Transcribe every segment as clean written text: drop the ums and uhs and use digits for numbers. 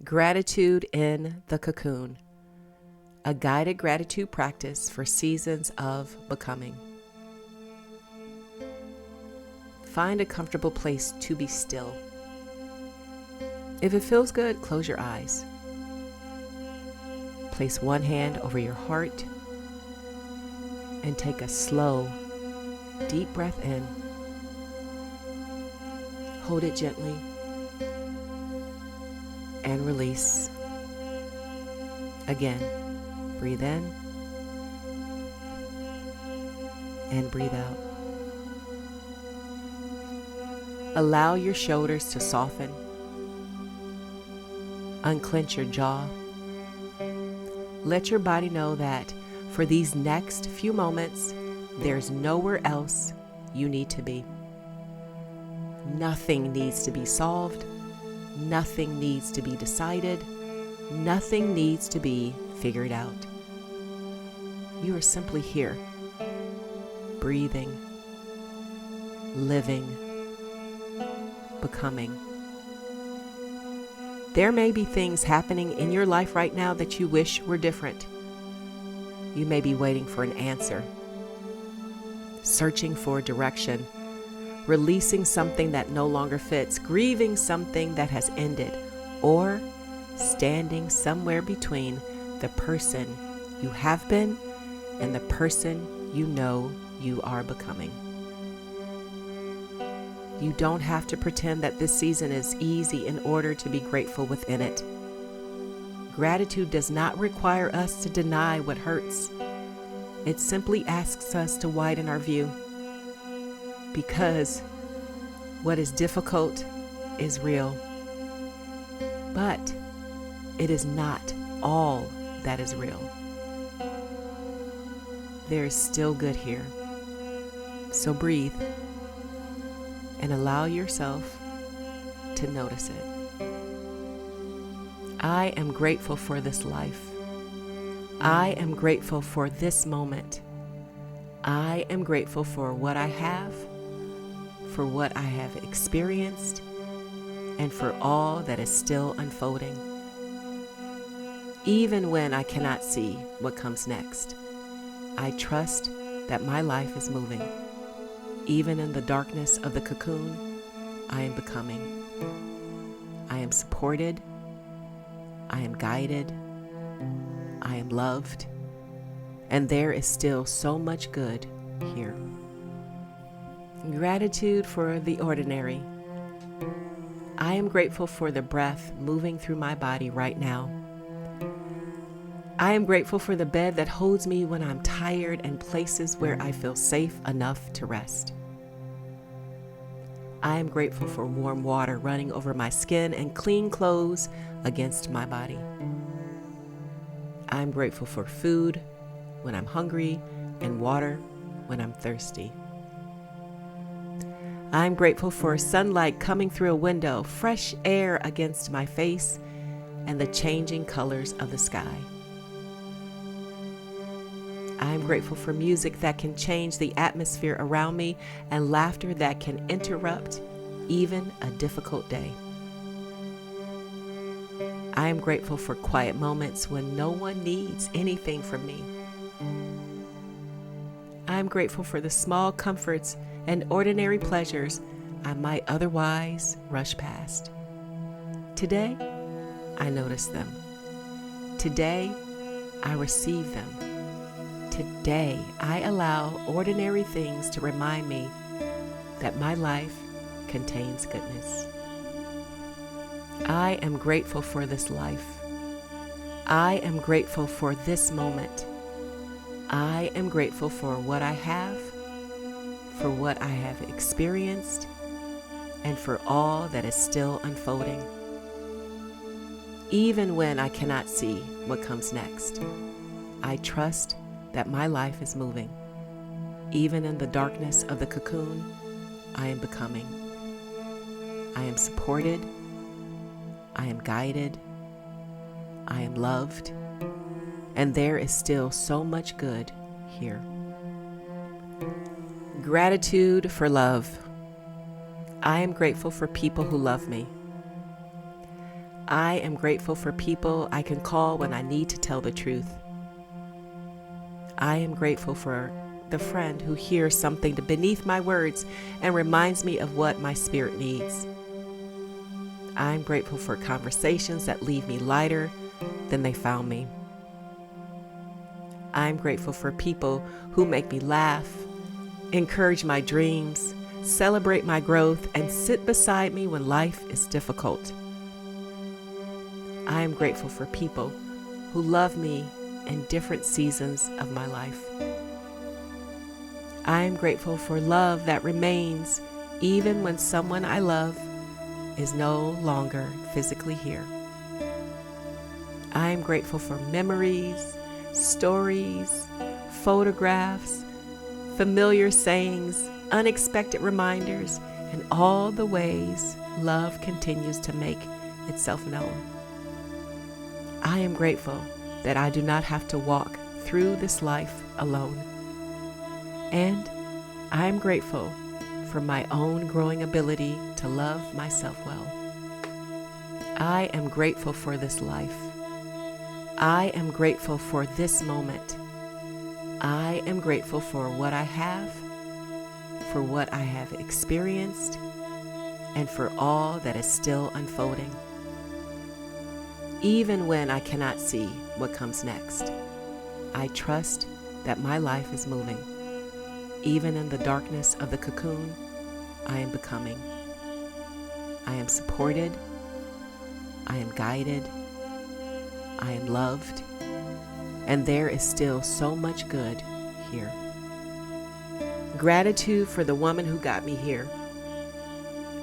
Gratitude in the Cocoon, a guided gratitude practice for seasons of becoming. Find a comfortable place to be still. If it feels good, close your eyes. Place one hand over your heart and take a slow, deep breath in. Hold it gently and release. Again, breathe in and breathe out. Allow your shoulders to soften. Unclench your jaw. Let your body know that for these next few moments, there's nowhere else you need to be. Nothing needs to be solved. Nothing needs to be decided. Nothing needs to be figured out. You are simply here, breathing, living, becoming. There may be things happening in your life right now that you wish were different. You may be waiting for an answer, searching for direction, releasing something that no longer fits, grieving something that has ended, or standing somewhere between the person you have been and the person you know you are becoming. You don't have to pretend that this season is easy in order to be grateful within it. Gratitude does not require us to deny what hurts. It simply asks us to widen our view. Because what is difficult is real. But it is not all that is real. There is still good here. So breathe and allow yourself to notice it. I am grateful for this life. I am grateful for this moment. I am grateful for what I have, for what I have experienced, and for all that is still unfolding. Even when I cannot see what comes next, I trust that my life is moving. Even in the darkness of the cocoon, I am becoming. I am supported. I am guided. I am loved. And there is still so much good here. Gratitude for the ordinary. I am grateful for the breath moving through my body right now. I am grateful for the bed that holds me when I'm tired and places where I feel safe enough to rest. I am grateful for warm water running over my skin and clean clothes against my body. I am grateful for food when I'm hungry and water when I'm thirsty. I am grateful for sunlight coming through a window, fresh air against my face, and the changing colors of the sky. I am grateful for music that can change the atmosphere around me and laughter that can interrupt even a difficult day. I am grateful for quiet moments when no one needs anything from me. I am grateful for the small comforts and ordinary pleasures I might otherwise rush past. Today, I notice them. Today, I receive them. Today, I allow ordinary things to remind me that my life contains goodness. I am grateful for this life. I am grateful for this moment. I am grateful for what I have, for what I have experienced, and for all that is still unfolding. Even when I cannot see what comes next, I trust that my life is moving. Even in the darkness of the cocoon, I am becoming. I am supported. I am guided. I am loved. And there is still so much good here. Gratitude for love. I am grateful for people who love me. I am grateful for people I can call when I need to tell the truth. I am grateful for the friend who hears something beneath my words and reminds me of what my spirit needs. I'm grateful for conversations that leave me lighter than they found me. I'm grateful for people who make me laugh, encourage my dreams, celebrate my growth, and sit beside me when life is difficult. I am grateful for people who love me in different seasons of my life. I am grateful for love that remains even when someone I love is no longer physically here. I am grateful for memories, stories, photographs, familiar sayings, unexpected reminders, and all the ways love continues to make itself known. I am grateful that I do not have to walk through this life alone. And I am grateful for my own growing ability to love myself well. I am grateful for this life. I am grateful for this moment. I am grateful for what I have, for what I have experienced, and for all that is still unfolding. Even when I cannot see what comes next, I trust that my life is moving. Even in the darkness of the cocoon, I am becoming. I am supported. I am guided. I am loved. And there is still so much good here. Gratitude for the woman who got me here.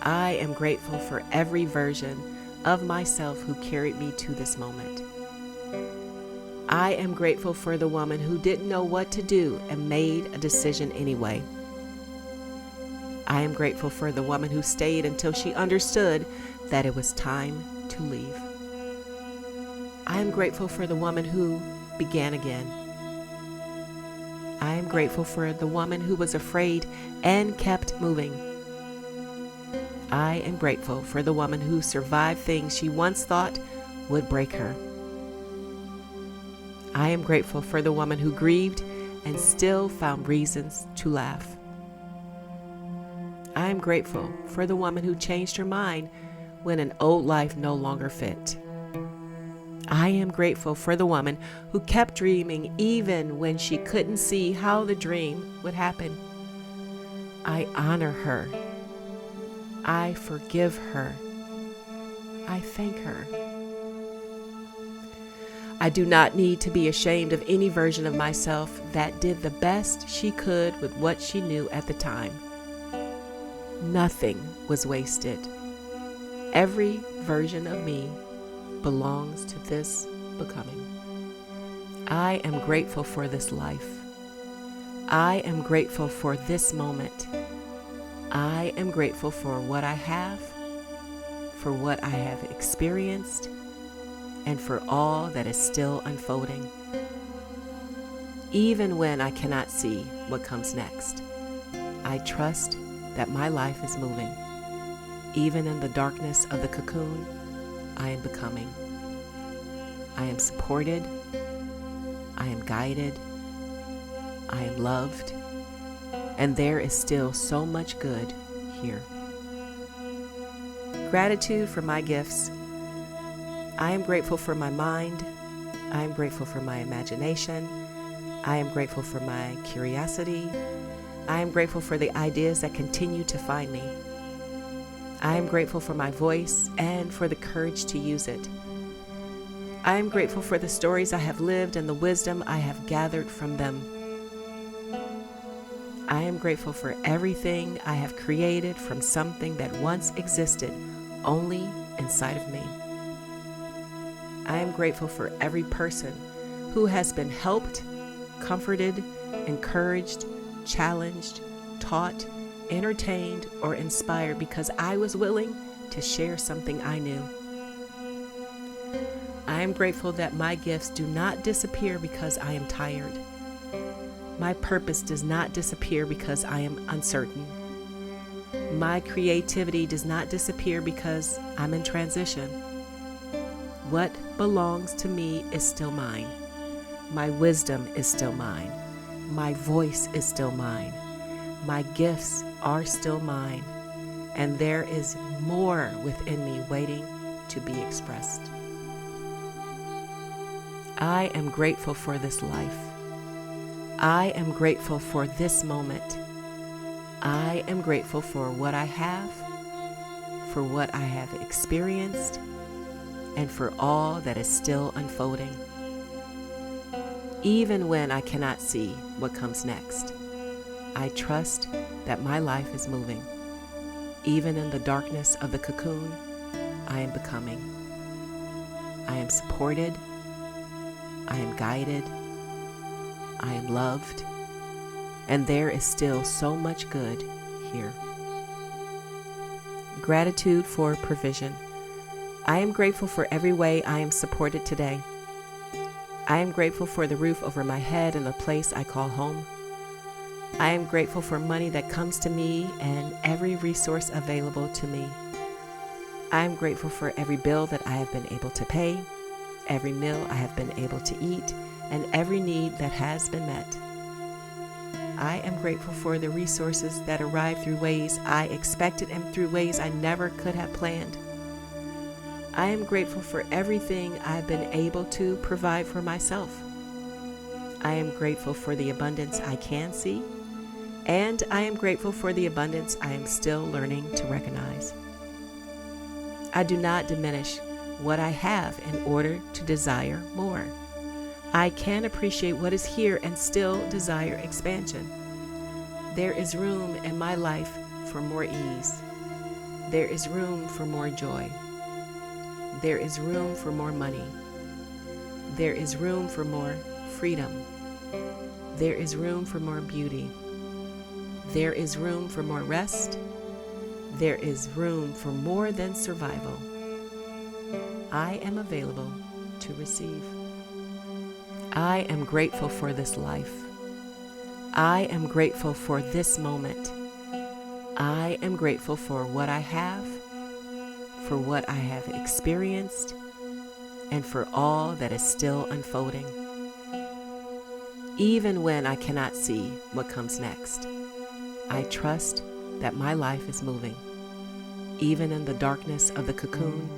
I am grateful for every version of myself who carried me to this moment. I am grateful for the woman who didn't know what to do and made a decision anyway. I am grateful for the woman who stayed until she understood that it was time to leave. I am grateful for the woman who began again. I am grateful for the woman who was afraid and kept moving. I am grateful for the woman who survived things she once thought would break her. I am grateful for the woman who grieved and still found reasons to laugh. I am grateful for the woman who changed her mind when an old life no longer fit. I am grateful for the woman who kept dreaming even when she couldn't see how the dream would happen. I honor her. I forgive her. I thank her. I do not need to be ashamed of any version of myself that did the best she could with what she knew at the time. Nothing was wasted. Every version of me belongs to this becoming. I am grateful for this life. I am grateful for this moment. I am grateful for what I have, for what I have experienced, and for all that is still unfolding. Even when I cannot see what comes next, I trust that my life is moving. Even in the darkness of the cocoon, I am becoming. I am supported. I am guided. I am loved. And there is still so much good here. Gratitude for my gifts. I am grateful for my mind. I am grateful for my imagination. I am grateful for my curiosity. I am grateful for the ideas that continue to find me. I am grateful for my voice and for the courage to use it. I am grateful for the stories I have lived and the wisdom I have gathered from them. I am grateful for everything I have created from something that once existed only inside of me. I am grateful for every person who has been helped, comforted, encouraged, challenged, taught, entertained, or inspired because I was willing to share something I knew. I am grateful that my gifts do not disappear because I am tired. My purpose does not disappear because I am uncertain. My creativity does not disappear because I'm in transition. what belongs to me is still mine. My wisdom is still mine. My voice is still mine. My gifts are still mine. And there is more within me waiting to be expressed. I am grateful for this life. I am grateful for this moment. I am grateful for what I have, for what I have experienced, and for all that is still unfolding. Even when I cannot see what comes next, I trust that my life is moving. Even in the darkness of the cocoon, I am becoming. I am supported. I am guided. I am loved. And there is still so much good here. Gratitude for provision. I am grateful for every way I am supported today. I am grateful for the roof over my head and the place I call home. I am grateful for money that comes to me and every resource available to me. I am grateful for every bill that I have been able to pay, every meal I have been able to eat, and every need that has been met. I am grateful for the resources that arrive through ways I expected and through ways I never could have planned. I am grateful for everything I've been able to provide for myself. I am grateful for the abundance I can see, and I am grateful for the abundance I am still learning to recognize. I do not diminish what I have in order to desire more. I can appreciate what is here and still desire expansion. There is room in my life for more ease. There is room for more joy. There is room for more money. There is room for more freedom. There is room for more beauty. There is room for more rest. There is room for more than survival. I am available to receive. I am grateful for this life. I am grateful for this moment. I am grateful for what I have, for what I have experienced, and for all that is still unfolding. Even when I cannot see what comes next, I trust that my life is moving. Even in the darkness of the cocoon,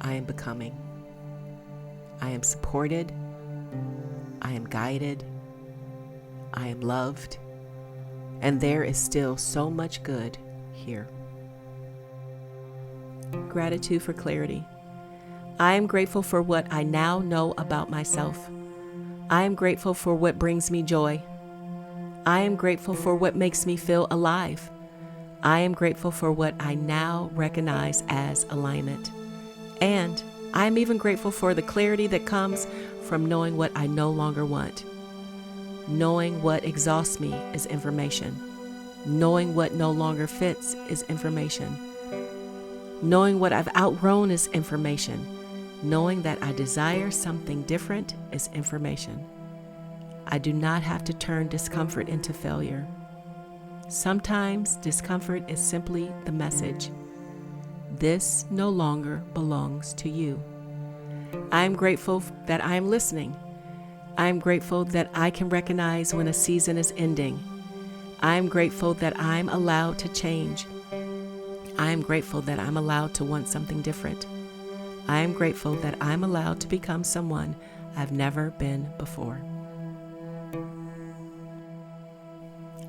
I am becoming. I am supported. I am guided. I am loved. And there is still so much good here. Gratitude for clarity. I am grateful for what I now know about myself. I am grateful for what brings me joy. I am grateful for what makes me feel alive. I am grateful for what I now recognize as alignment. And I am even grateful for the clarity that comes from knowing what I no longer want. Knowing what exhausts me is information. Knowing what no longer fits is information. Knowing what I've outgrown is information. Knowing that I desire something different is information. I do not have to turn discomfort into failure. Sometimes discomfort is simply the message. This no longer belongs to you. I am grateful that I am listening. I am grateful that I can recognize when a season is ending. I am grateful that I'm allowed to change. I am grateful that I'm allowed to want something different. I am grateful that I'm allowed to become someone I've never been before.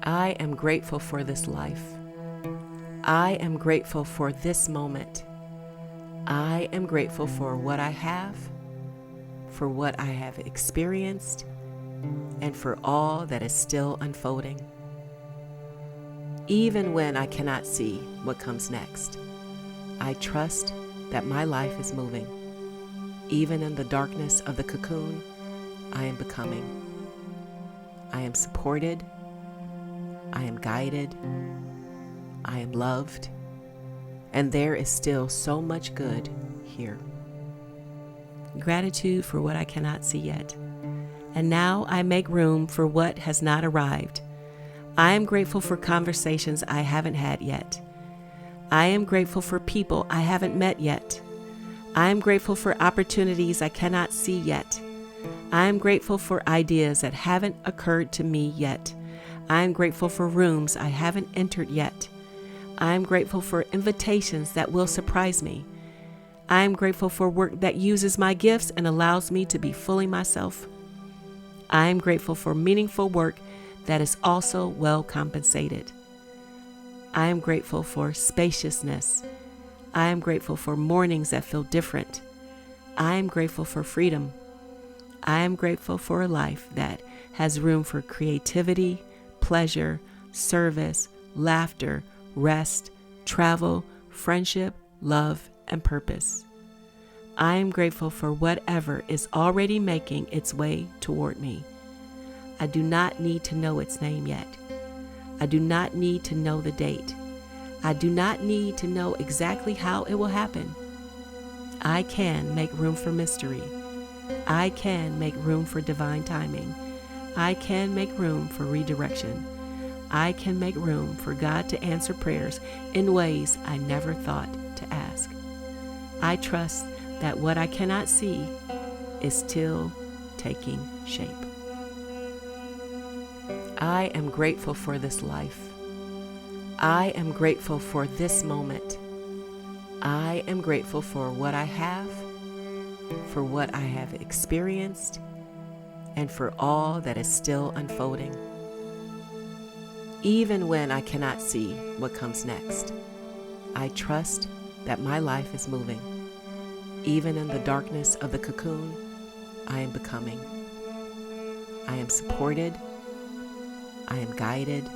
I am grateful for this life. I am grateful for this moment. I am grateful for what I have, for what I have experienced, and for all that is still unfolding. Even when I cannot see what comes next, I trust that my life is moving. Even in the darkness of the cocoon, I am becoming. I am supported. I am guided. I am loved. And there is still so much good here. Gratitude for what I cannot see yet. And now I make room for what has not arrived. I am grateful for conversations I haven't had yet. I am grateful for people I haven't met yet. I am grateful for opportunities I cannot see yet. I am grateful for ideas that haven't occurred to me yet. I am grateful for rooms I haven't entered yet. I am grateful for invitations that will surprise me. I am grateful for work that uses my gifts and allows me to be fully myself. I am grateful for meaningful work that is also well compensated. I am grateful for spaciousness. I am grateful for mornings that feel different. I am grateful for freedom. I am grateful for a life that has room for creativity, pleasure, service, laughter, rest, travel, friendship, love, and purpose. I am grateful for whatever is already making its way toward me. I do not need to know its name yet. I do not need to know the date. I do not need to know exactly how it will happen. I can make room for mystery. I can make room for divine timing. I can make room for redirection. I can make room for God to answer prayers in ways I never thought to ask. I trust that what I cannot see is still taking shape. I am grateful for this life. I am grateful for this moment. I am grateful for what I have, for what I have experienced, and for all that is still unfolding. Even when I cannot see what comes next, I trust that my life is moving. Even in the darkness of the cocoon, I am becoming. I am supported. I am guided.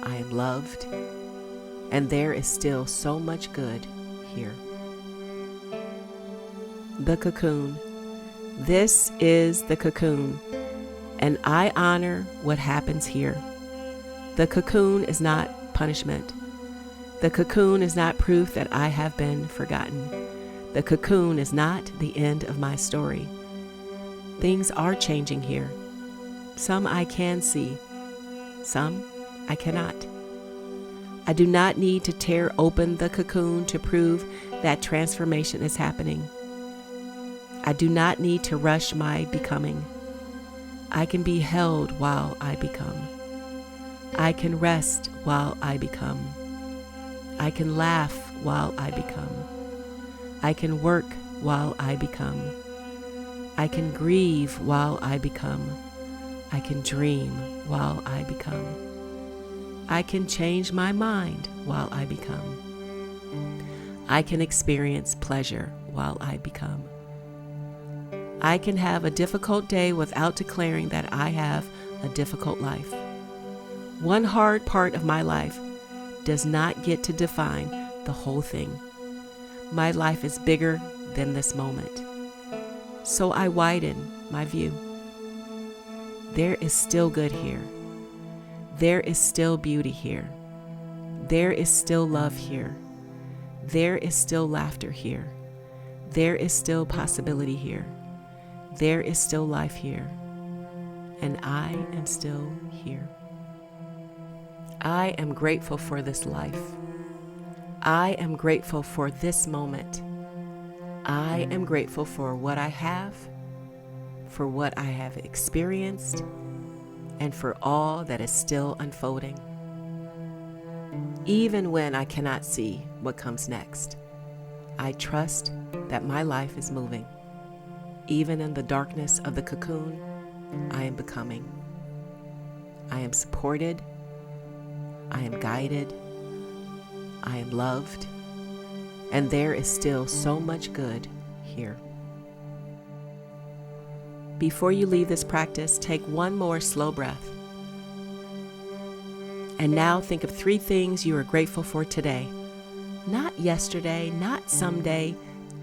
I am loved. And there is still so much good here. The cocoon. This is the cocoon, and I honor what happens here. The cocoon is not punishment. The cocoon is not proof that I have been forgotten. The cocoon is not the end of my story. Things are changing here. Some I can see, some I cannot. I do not need to tear open the cocoon to prove that transformation is happening. I do not need to rush my becoming. I can be held while I become. I can rest while I become. I can laugh while I become. I can work while I become. I can grieve while I become. I can dream while I become. I can change my mind while I become. I can experience pleasure while I become. I can have a difficult day without declaring that I have a difficult life. One hard part of my life does not get to define the whole thing. My life is bigger than this moment. So I widen my view. There is still good here. There is still beauty here. There is still love here. There is still laughter here. There is still possibility here. There is still life here. And I am still here. I am grateful for this life. I am grateful for this moment. I am grateful for what I have, for what I have experienced, and for all that is still unfolding. Even when I cannot see what comes next, I trust that my life is moving. Even in the darkness of the cocoon, I am becoming. I am supported. I am guided. I am loved. And there is still so much good here. Before you leave this practice, take one more slow breath. And now think of 3 things you are grateful for today. Not yesterday, not someday,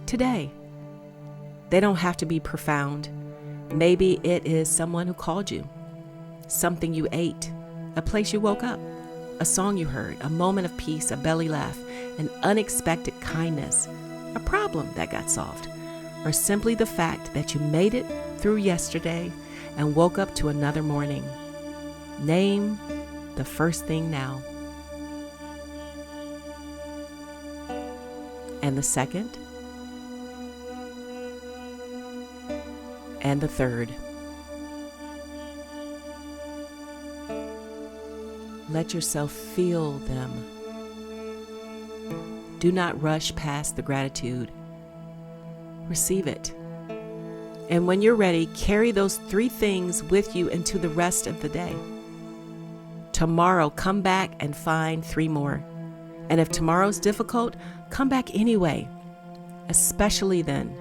today. They don't have to be profound. Maybe it is someone who called you, something you ate, a place you woke up, a song you heard, a moment of peace, a belly laugh, an unexpected kindness, a problem that got solved, or simply the fact that you made it through yesterday and woke up to another morning. Name the first thing now. And the second, and the third. Let yourself feel them. Do not rush past the gratitude. Receive it. And when you're ready, carry those 3 things with you into the rest of the day. Tomorrow, come back and find 3 more. And if tomorrow's difficult, come back anyway, especially then.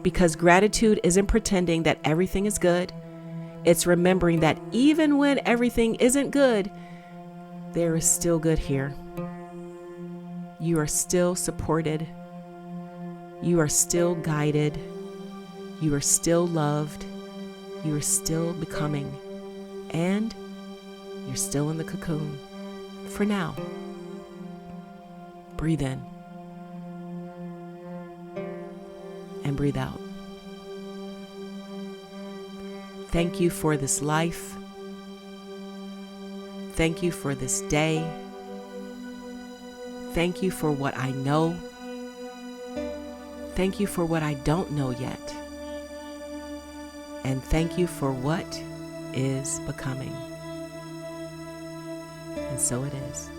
Because gratitude isn't pretending that everything is good. It's remembering that even when everything isn't good, there is still good here. You are still supported. You are still guided. You are still loved. You are still becoming. And you're still in the cocoon. For now. Breathe in. And breathe out. Thank you for this life. Thank you for this day. Thank you for what I know. Thank you for what I don't know yet. And thank you for what is becoming. And so it is.